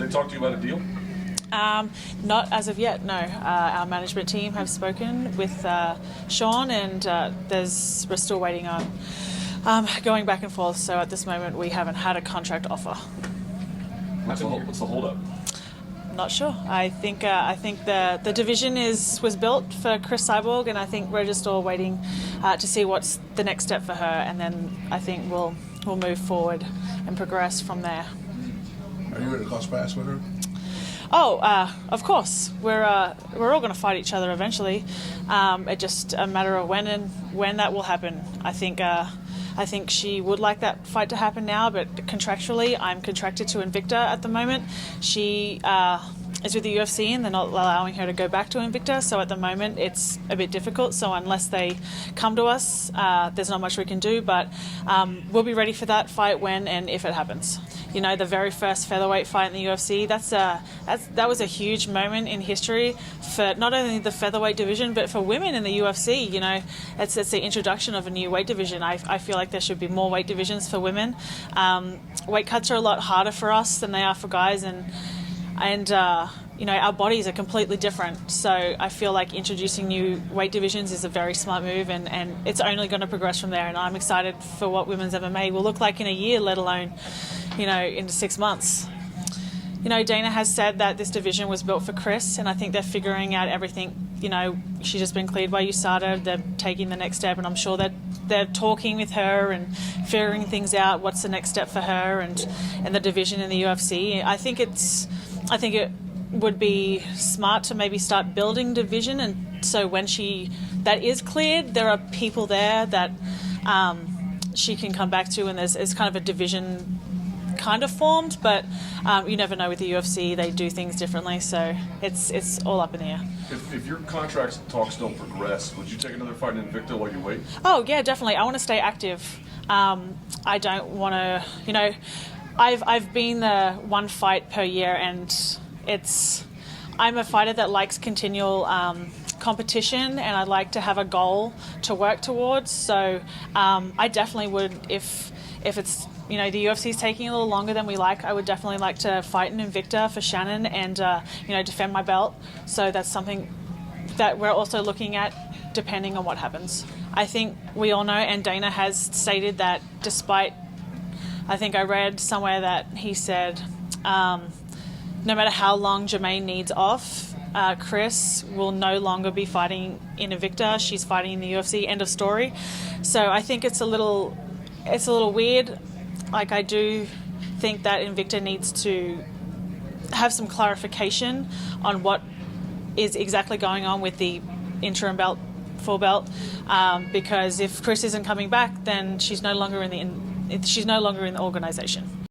they talk to you about a deal? Not as of yet, no. Our management team have spoken with Sean, and we're still waiting on going back and forth. So at this moment, we haven't had a contract offer. What's the holdup? Not sure. I think the division was built for Chris Cyborg, and I think we're just all waiting to see what's the next step for her, and then I think we'll move forward and progress from there. Are you ready to cross paths with her? Oh, of course. We're all going to fight each other eventually. It's just a matter of when that will happen. I think she would like that fight to happen now, but contractually, I'm contracted to Invicta at the moment. She is with the UFC, and they're not allowing her to go back to Invicta. So at the moment, it's a bit difficult. So unless they come to us, there's not much we can do. But we'll be ready for that fight when and if it happens. You know, the very first featherweight fight in the UFC, that was a huge moment in history for not only the featherweight division, but for women in the UFC. You know, it's the introduction of a new weight division. I feel like there should be more weight divisions for women. Weight cuts are a lot harder for us than they are for guys, and you know, our bodies are completely different. So I feel like introducing new weight divisions is a very smart move, and it's only going to progress from there. And I'm excited for what women's MMA will look like in a year, let alone, you know, into 6 months. You know, Dana has said that this division was built for Chris, and I think they're figuring out everything. You know, she's just been cleared by USADA. They're taking the next step, and I'm sure that they're talking with her and figuring things out. What's the next step for her and the division in the UFC? I think it would be smart to maybe start building division, and so when that is cleared, there are people there that she can come back to, and there's kind of a division kind of formed, but you never know with the UFC. They do things differently, so it's all up in the air. If your contract talks don't progress, would you take another fight in Invicta while you wait? Oh yeah, definitely. I want to stay active. I don't want to, you know, I've been the one fight per year, and I'm a fighter that likes continual competition, and I'd like to have a goal to work towards. So I definitely would, if it's, you know, the UFC is taking a little longer than we like, I would definitely like to fight in Invicta for Shannon and you know, defend my belt. So that's something that we're also looking at, depending on what happens. I think we all know, and Dana has stated that despite, I think I read somewhere that he said, no matter how long Jermaine needs off, Chris will no longer be fighting in Invicta. She's fighting in the UFC. End of story. So I think it's a little weird. Like, I do think that Invicta needs to have some clarification on what is exactly going on with the interim belt, full belt, because if Chris isn't coming back, then she's no longer in the organization.